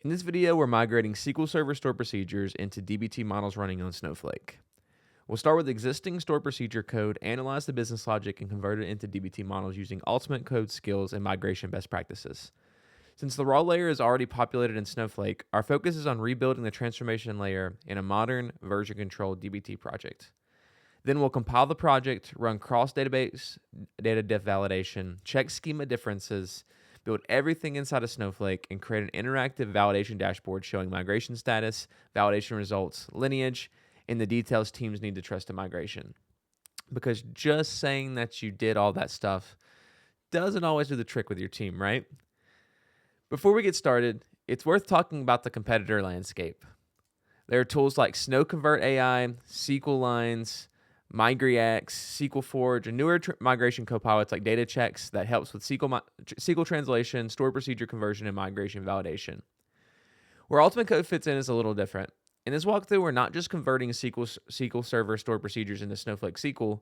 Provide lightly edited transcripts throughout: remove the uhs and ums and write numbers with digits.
In this video, we're migrating SQL Server stored procedures into dbt models running on Snowflake. We'll start with existing stored procedure code, analyze the business logic, and convert it into dbt models using Altimate Code skills and migration best practices. Since the raw layer is already populated in Snowflake, our focus is on rebuilding the transformation layer in a modern, version-controlled dbt project. Then we'll compile the project, run cross-database data diff validation, check schema differences, build everything inside of Snowflake, and create an interactive validation dashboard showing migration status, validation results, lineage, and the details teams need to trust in migration. Because just saying that you did all that stuff doesn't always do the trick with your team, right? Before we get started, it's worth talking about the competitor landscape. There are tools like SnowConvert AI, SQL Lines, Migrate SQL Forge, and newer migration copilots like data checks that helps with SQL translation, stored procedure conversion, and migration validation. Where Altimate Code fits in is a little different. In this walkthrough, we're not just converting SQL Server stored procedures into Snowflake SQL.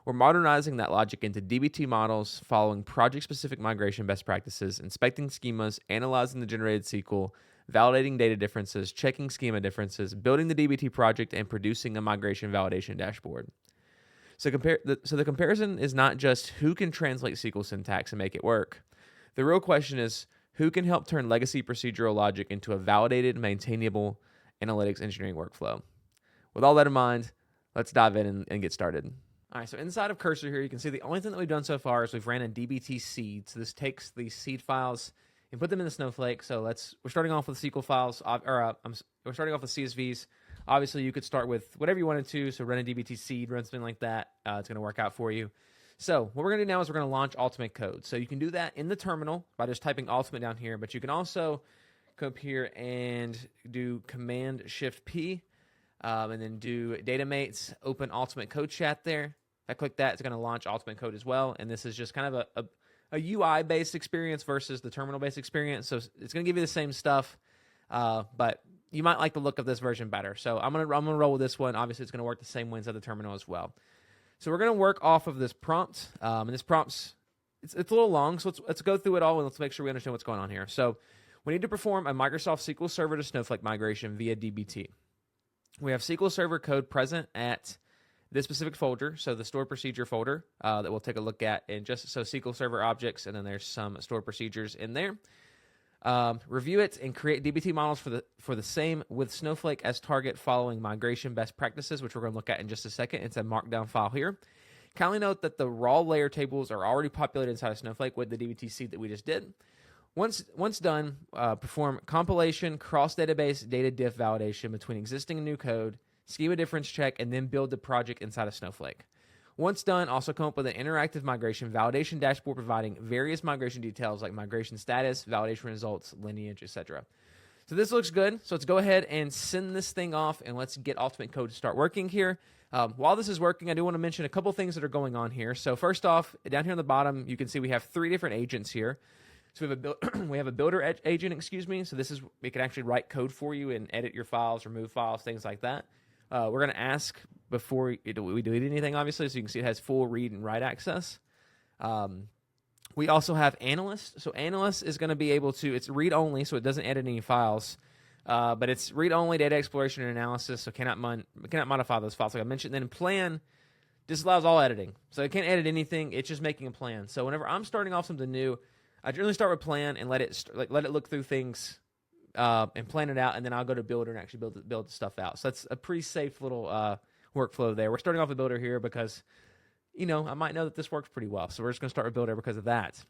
We're modernizing that logic into dbt models, following project-specific migration best practices, inspecting schemas, analyzing the generated SQL, validating data differences, checking schema differences, building the dbt project, and producing a migration validation dashboard. So the comparison is not just who can translate SQL syntax and make it work. The real question is who can help turn legacy procedural logic into a validated, maintainable analytics engineering workflow. With all that in mind, let's dive in and get started. All right, so inside of Cursor here, you can see the only thing that we've done so far is we've ran a dbt seed. So this takes these seed files and put them into Snowflake. So we're starting off with SQL files, we're starting off with CSVs. Obviously, you could start with whatever you wanted to. So run a dbt seed, run something like that. It's going to work out for you. So what we're going to do now is we're going to launch Altimate Code. So you can do that in the terminal by just typing Altimate down here, but you can also come up here and do Command-Shift-P, and then do Datamates, open Altimate Code chat there. If I click that, it's going to launch Altimate Code as well. And this is just kind of a UI-based experience versus the terminal-based experience. So it's going to give you the same stuff, but you might like the look of this version better. So I'm gonna roll with this one. Obviously, it's going to work the same way inside the terminal as well. So we're going to work off of this prompt. And this prompt's it's a little long, so let's go through it all and let's make sure we understand what's going on here. So we need to perform a Microsoft SQL Server to Snowflake migration via dbt. We have SQL Server code present at this specific folder, so the stored procedure folder that we'll take a look at in just so SQL Server objects, and then there's some stored procedures in there. Review it and create dbt models for the same with Snowflake as target following migration best practices, which we're going to look at in just a second. It's a markdown file here. Kindly note that the raw layer tables are already populated inside of Snowflake with the dbt seed that we just did. Once done, perform compilation, cross-database data diff validation between existing and new code, schema difference check, and then build the project inside of Snowflake. Once done, also come up with an interactive migration validation dashboard providing various migration details like migration status, validation results, lineage, etc. So this looks good. So let's go ahead and send this thing off, and let's get Altimate Code to start working here. While this is working, I do want to mention a couple things that are going on here. So first off, down here on the bottom, you can see we have 3 different agents here. So we have a builder agent, So this is, we can actually write code for you and edit your files, remove files, things like that. We're going to ask before we delete anything, obviously, so you can see it has full read and write access. We also have analyst. So analyst is going to be able to, it's read-only, so it doesn't edit any files. But it's read-only data exploration and analysis, so cannot modify those files. Like I mentioned, then plan disallows all editing. So it can't edit anything. It's just making a plan. So whenever I'm starting off something new, I generally start with plan and let it look through things and plan it out, and then I'll go to builder and actually build the stuff out. So that's a pretty safe little workflow there. We're starting off with builder here because, I might know that this works pretty well. So we're just going to start with builder because of that.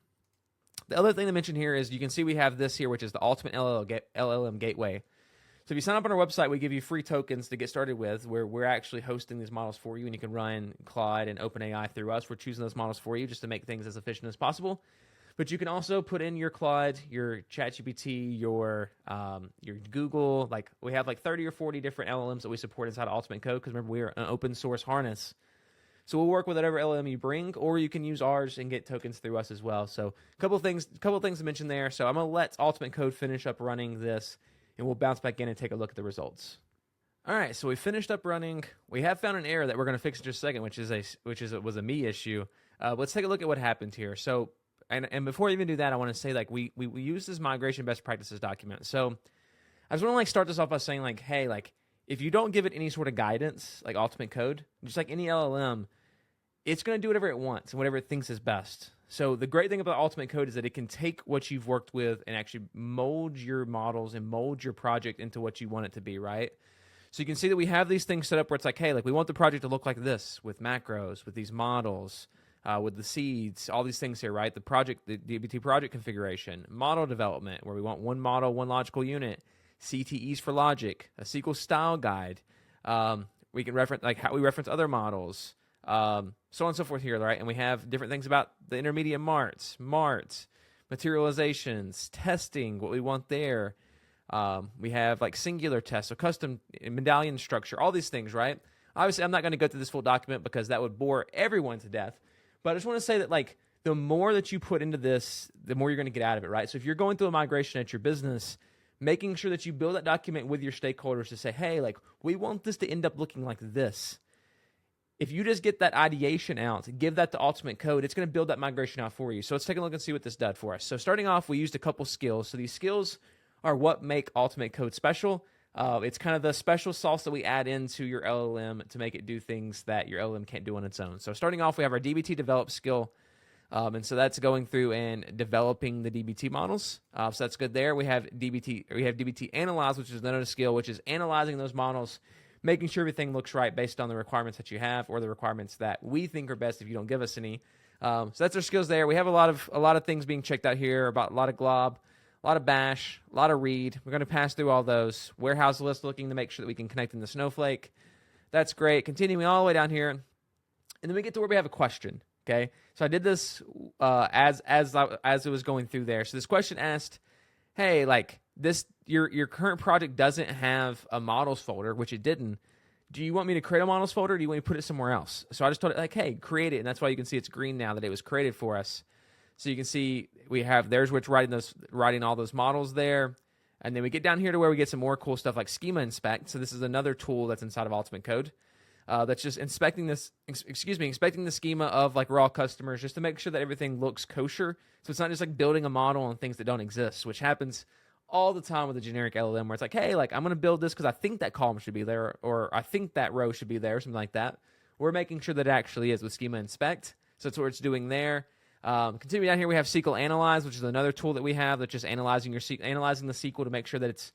The other thing to mention here is you can see we have this here, which is the Ultimate LLM Gateway. So if you sign up on our website, we give you free tokens to get started with, where we're actually hosting these models for you, and you can run Claude and OpenAI through us. We're choosing those models for you just to make things as efficient as possible. But you can also put in your Claude, your ChatGPT, your Google. Like we have 30 or 40 different LLMs that we support inside of Altimate Code because remember, we are an open source harness. So we'll work with whatever LLM you bring, or you can use ours and get tokens through us as well. So a couple of things to mention there. So I'm going to let Altimate Code finish up running this, and we'll bounce back in and take a look at the results. All right, so we finished up running. We have found an error that we're going to fix in just a second, which was a me issue. Let's take a look at what happened here. So. And before I even do that, I want to say we use this migration best practices document. So I just want to like start this off by saying like, hey, like if you don't give it any sort of guidance, like Altimate Code, just like any LLM, it's going to do whatever it wants and whatever it thinks is best. So the great thing about Altimate Code is that it can take what you've worked with and actually mold your models and mold your project into what you want it to be, right? So you can see that we have these things set up where it's like, hey, like we want the project to look like this with macros, with these models, with the seeds, all these things here, right? The DBT project configuration, model development, where we want one model, one logical unit, CTEs for logic, a SQL style guide. We can reference like how we reference other models, so on and so forth here, right? And we have different things about the intermediate marts, materializations, testing, what we want there. We have like singular tests, so custom medallion structure, all these things, right? Obviously, I'm not going to go through this full document because that would bore everyone to death. But I just want to say that like the more that you put into this, the more you're going to get out of it, right? So if you're going through a migration at your business, making sure that you build that document with your stakeholders to say, hey, like we want this to end up looking like this. If you just get that ideation out, give that to Altimate Code, it's going to build that migration out for you. So let's take a look and see what this did for us. So starting off, we used a couple skills. So these skills are what make Altimate Code special. It's kind of the special sauce that we add into your LLM to make it do things that your LLM can't do on its own. So starting off, we have our dbt develop skill. And so that's going through and developing the dbt models. So that's good there. We have dbt analyze, which is another skill, which is analyzing those models, making sure everything looks right based on the requirements that you have or the requirements that we think are best if you don't give us any. So that's our skills there. We have a lot of things being checked out here about a lot of glob, a lot of bash, a lot of read. We're going to pass through all those. Warehouse list, looking to make sure that we can connect into Snowflake. That's great. Continuing all the way down here. And then we get to where we have a question. Okay. So I did this as it was going through there. So this question asked, hey, like this, your current project doesn't have a models folder, which it didn't. Do you want me to create a models folder, or do you want me to put it somewhere else? So I just told it like, hey, create it. And that's why you can see it's green now that it was created for us. So you can see we have there's which writing all those models there. And then we get down here to where we get some more cool stuff like schema inspect. So this is another tool that's inside of Altimate Code. That's just inspecting the schema of like raw customers just to make sure that everything looks kosher. So it's not just like building a model on things that don't exist, which happens all the time with a generic LLM where it's like, hey, like I'm going to build this because I think that column should be there, or I think that row should be there, something like that. We're making sure that it actually is with schema inspect. So that's what it's doing there. Continuing down here, we have SQL Analyze, which is another tool that we have that's just analyzing the SQL to make sure that it's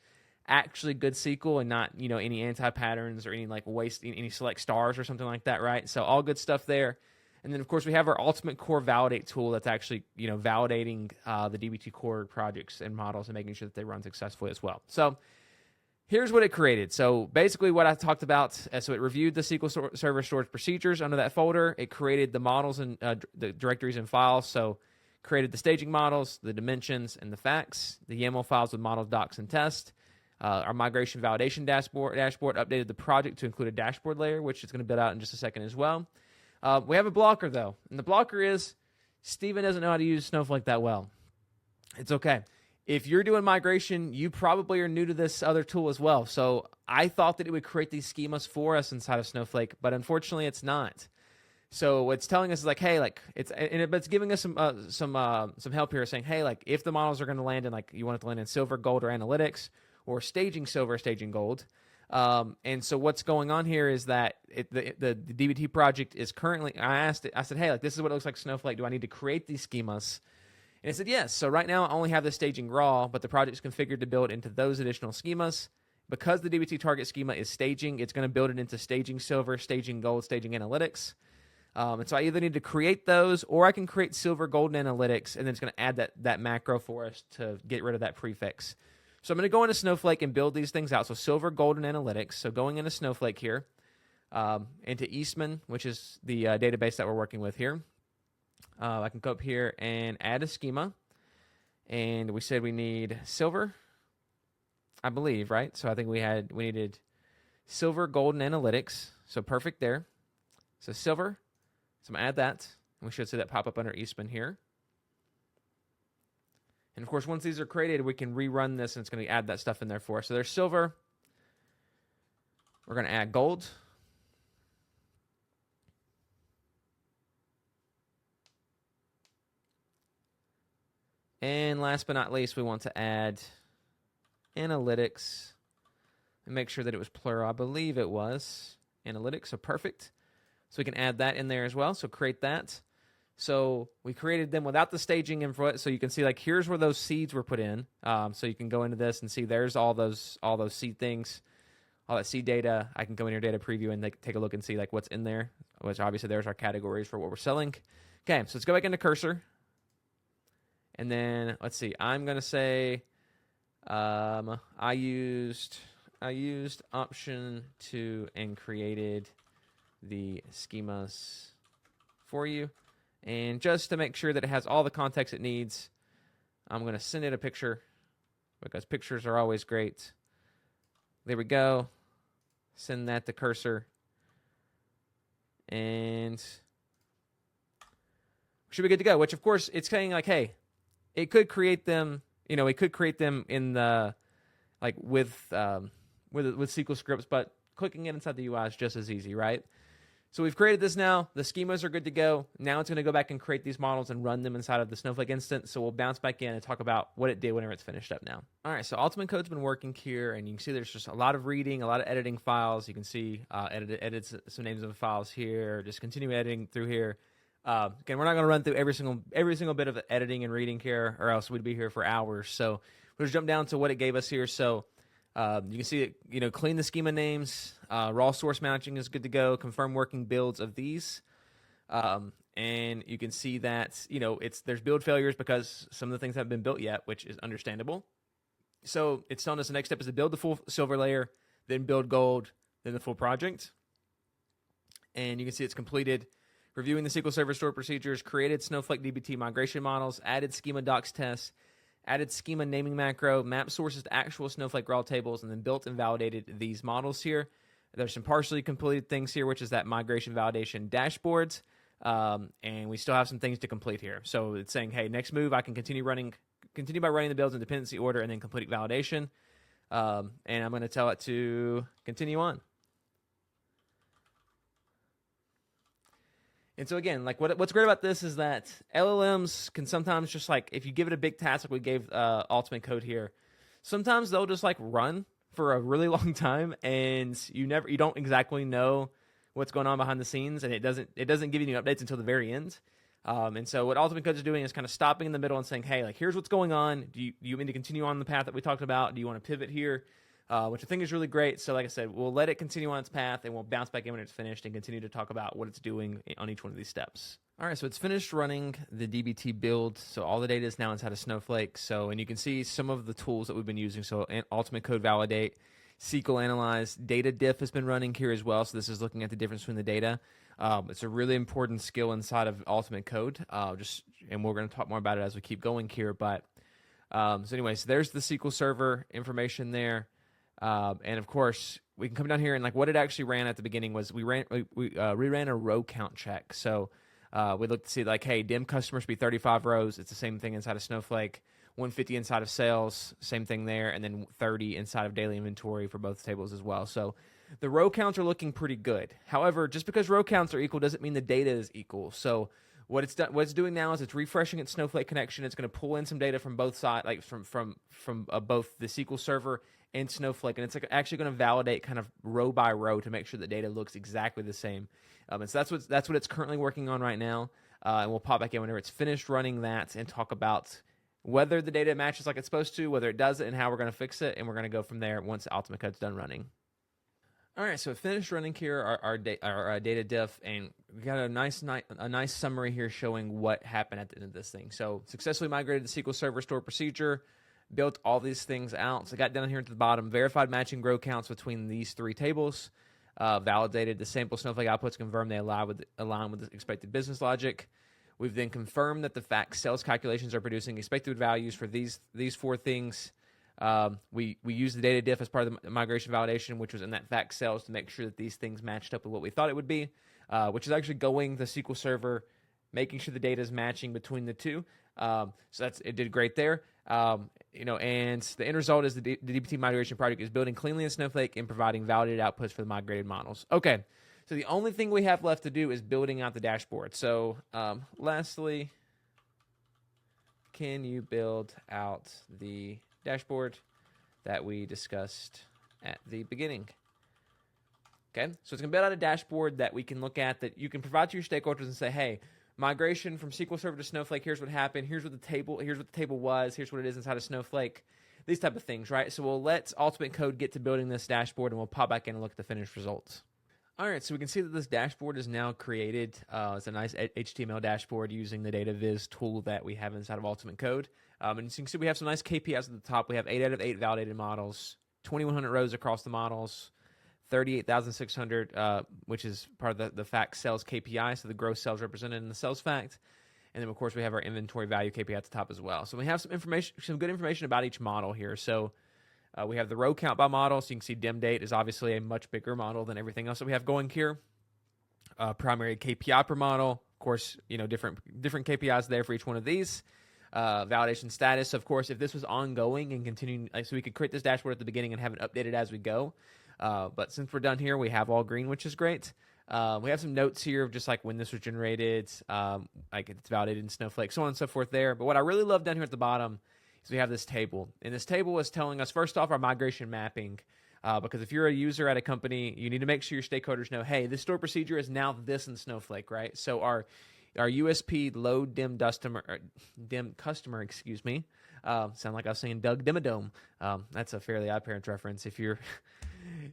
actually good SQL and not, any anti-patterns or any like any select stars or something like that, right? So all good stuff there. And then, of course, we have our Ultimate Core Validate tool that's actually, validating the DBT core projects and models and making sure that they run successfully as well. So here's what it created. So basically what I talked about, so it reviewed the SQL Server storage procedures under that folder. It created the models and the directories and files. So created the staging models, the dimensions, and the facts, the YAML files with models, docs, and test. Our migration validation dashboard updated the project to include a dashboard layer, which it's going to build out in just a second as well. We have a blocker, though, and the blocker is Steven doesn't know how to use Snowflake that well. It's okay. If you're doing migration, you probably are new to this other tool as well. So I thought that it would create these schemas for us inside of Snowflake, but unfortunately, it's not. So what's telling us is like, hey, like it's giving us some help here, saying, hey, like if the models are going to land in like you want it to land in silver, gold, or analytics, or staging silver, staging gold. And so what's going on here is that the DBT project is currently, I said, hey, like this is what it looks like Snowflake. Do I need to create these schemas? And it said, yes. So right now I only have the staging raw, but the project is configured to build into those additional schemas. Because the DBT target schema is staging, it's going to build it into staging silver, staging gold, staging analytics. And so I either need to create those, or I can create silver, gold, and analytics, and then it's going to add that macro for us to get rid of that prefix. So I'm going to go into Snowflake and build these things out. So silver, gold, and analytics. So going into Snowflake here, into Eastman, which is the database that we're working with here. I can go up here and add a schema. And we said we need silver, I believe, right? So I think we needed silver, gold, and analytics. So perfect there. So silver. So I'm going to add that. And we should see that pop up under Eastman here. And of course, once these are created, we can rerun this and it's going to add that stuff in there for us. So there's silver. We're going to add gold. And last but not least, we want to add analytics. and make sure that it was plural. I believe it was analytics, so perfect. So we can add that in there as well. So create that. So we created them without the staging info. So you can see like here's where those seeds were put in. So you can go into this and see there's all those seed things, all that seed data. I can go in your data preview and take a look and see like what's in there, which obviously there's our categories for what we're selling. Okay, so let's go back into cursor. And then let's see, I'm going to say I used option 2 and created the schemas for you. And just to make sure that it has all the context it needs, I'm going to send it a picture because pictures are always great. There we go. Send that to cursor. And we should be good to go, which of course it's saying like, hey, it could create them, it could create them in the, like with SQL scripts, but clicking it inside the UI is just as easy, right? So we've created this now. The schemas are good to go. Now it's going to go back and create these models and run them inside of the Snowflake instance. So we'll bounce back in and talk about what it did whenever it's finished up now. All right, so Altimate Code's been working here, and you can see there's just a lot of reading, a lot of editing files. You can see edit some names of the files here. Just continue editing through here. Again, we're not going to run through every single bit of editing and reading here, or else we'd be here for hours. So we'll just jump down to what it gave us here. So you can see it, clean the schema names. Raw source matching is good to go. Confirm working builds of these. And you can see that, there's build failures because some of the things haven't been built yet, which is understandable. So it's telling us the next step is to build the full silver layer, then build gold, then the full project. And you can see it's completed. Reviewing the SQL Server stored procedures, created Snowflake dbt migration models, added schema docs tests, added schema naming macro, map sources to actual Snowflake raw tables, and then built and validated these models here. There's some partially completed things here, which is that migration validation dashboards, and we still have some things to complete here. So it's saying, hey, next move, I can continue by running the builds in dependency order and then complete validation, and I'm going to tell it to continue on. And so again, like what's great about this is that LLMs can sometimes just like, if you give it a big task like we gave Altimate Code here, sometimes they'll just like run for a really long time, and you don't exactly know what's going on behind the scenes, and it doesn't give you any updates until the very end. And so what Altimate Code is doing is kind of stopping in the middle and saying, hey, like here's what's going on. Do you mean to continue on the path that we talked about? Do you want to pivot here? Which I think is really great. So like I said, we'll let it continue on its path, and we'll bounce back in when it's finished and continue to talk about what it's doing on each one of these steps. All right, so it's finished running the dbt build. So all the data is now inside of Snowflake. And you can see some of the tools that we've been using. So Altimate Code Validate, SQL Analyze, data diff has been running here as well. So this is looking at the difference between the data. It's a really important skill inside of Altimate Code. And we're going to talk more about it as we keep going here. But so anyways, there's the SQL Server information there. And of course, we can come down here and like what it actually ran at the beginning was we ran a row count check. So we looked to see like, hey, dim customers should be 35 rows. It's the same thing inside of Snowflake. 150 inside of sales, same thing there, and then 30 inside of daily inventory for both tables as well. So the row counts are looking pretty good. However, just because row counts are equal doesn't mean the data is equal. So what it's doing now is it's refreshing its Snowflake connection. It's going to pull in some data from both sides, like from both the SQL Server and Snowflake, and it's like actually going to validate kind of row by row to make sure the data looks exactly the same. And so that's what it's currently working on right now. And we'll pop back in whenever it's finished running that and talk about whether the data matches like it's supposed to, whether it doesn't, and how we're going to fix it. And we're going to go from there once Altimate Code's done running. All right, so it finished running here our data diff, and we got a nice summary here showing what happened at the end of this thing. So successfully migrated the SQL Server stored procedure, built all these things out. So I got down here at the bottom, verified matching row counts between these three tables, validated the sample Snowflake outputs, confirmed they align with the expected business logic. We've then confirmed that the fact sales calculations are producing expected values for these four things. We used the data diff as part of the migration validation, which was in that fact sales to make sure that these things matched up with what we thought it would be, which is actually going the SQL Server, making sure the data is matching between the two. So it did great there. And the end result is the dbt migration project is building cleanly in Snowflake and providing validated outputs for the migrated models. Okay. So the only thing we have left to do is building out the dashboard. So lastly, can you build out the dashboard that we discussed at the beginning. Okay, so it's going to build out a dashboard that we can look at, that you can provide to your stakeholders and say, hey, migration from SQL Server to Snowflake, here's what happened, here's what the table was, here's what it is inside of Snowflake, these type of things, right? So we'll let Altimate Code get to building this dashboard, and we'll pop back in and look at the finished results. All right, so we can see that this dashboard is now created. It's a nice HTML dashboard using the data viz tool that we have inside of Altimate Code. And as you can see, we have some nice KPIs at the top. We have 8 out of 8 validated models, 2,100 rows across the models, 38,600, which is part of the fact sales KPI, so the gross sales represented in the sales fact. And then, of course, we have our inventory value KPI at the top as well. So we have some information, some good information about each model here. So we have the row count by model, so you can see dim date is obviously a much bigger model than everything else that we have going here. Primary KPI per model, of course, different KPIs there for each one of these. Validation status, of course, if this was ongoing and continuing, so we could create this dashboard at the beginning and have it updated as we go. But since we're done here, we have all green, which is great. We have some notes here of just like when this was generated, like it's validated in Snowflake, so on and so forth there. But what I really love down here at the bottom is we have this table. And this table is telling us, first off, our migration mapping. Because if you're a user at a company, you need to make sure your stakeholders know, hey, this store procedure is now this in Snowflake, right? So our USP load dim customer, excuse me. Sound like I was saying Doug Dimmadome. That's a Fairly Odd Parents reference. If you're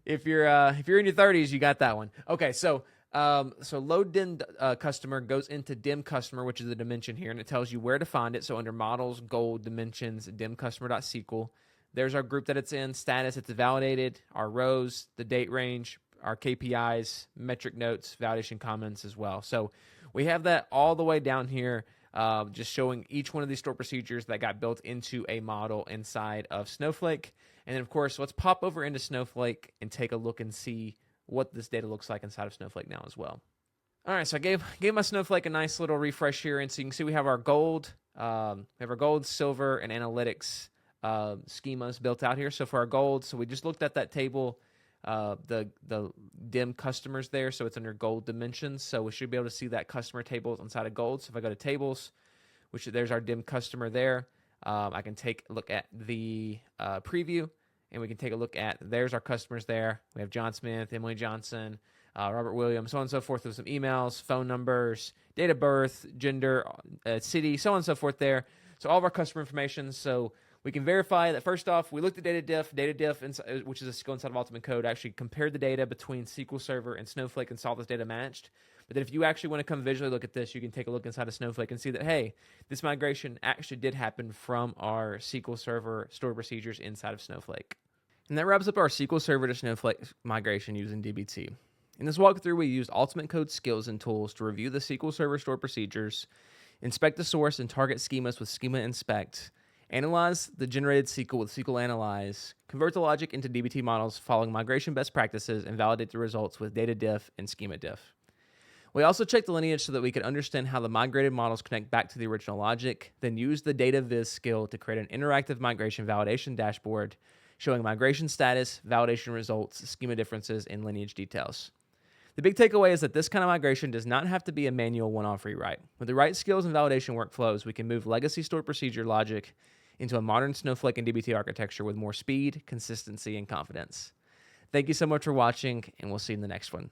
in your 30s, you got that one. Okay, so load dim customer goes into dim customer, which is the dimension here, and it tells you where to find it. So under models, gold, dimensions, dim customer.sql. There's our group that it's in, status, it's validated, our rows, the date range, our KPIs, metric notes, validation comments as well. So we have that all the way down here, just showing each one of these store procedures that got built into a model inside of Snowflake. And then, of course, let's pop over into Snowflake and take a look and see what this data looks like inside of Snowflake now as well. All right, so I gave my Snowflake a nice little refresh here, and so you can see we have our gold, silver, and analytics schemas built out here. So for our gold, so we just looked at that table, the dim customers there, so it's under gold dimensions. So we should be able to see that customer table inside of gold. So if I go to tables, there's our dim customer there. I can take a look at the preview, and we can take a look at, there's our customers there. We have John Smith, Emily Johnson, Robert Williams, so on and so forth, with some emails, phone numbers, date of birth, gender, city, so on and so forth there. So all of our customer information. So we can verify that, first off, we looked at data diff, which is a skill inside of Altimate Code, actually compared the data between SQL Server and Snowflake and saw this data matched. But then if you actually want to come visually look at this, you can take a look inside of Snowflake and see that, hey, this migration actually did happen from our SQL Server stored procedures inside of Snowflake. And that wraps up our SQL Server to Snowflake migration using dbt. In this walkthrough, we used Altimate Code skills and tools to review the SQL Server stored procedures, inspect the source and target schemas with schema inspect, analyze the generated SQL with SQL Analyze, convert the logic into dbt models following migration best practices, and validate the results with data diff and schema diff. We also checked the lineage so that we could understand how the migrated models connect back to the original logic, then use the data viz skill to create an interactive migration validation dashboard showing migration status, validation results, schema differences, and lineage details. The big takeaway is that this kind of migration does not have to be a manual one-off rewrite. With the right skills and validation workflows, we can move legacy stored procedure logic into a modern Snowflake and dbt architecture with more speed, consistency, and confidence. Thank you so much for watching, and we'll see you in the next one.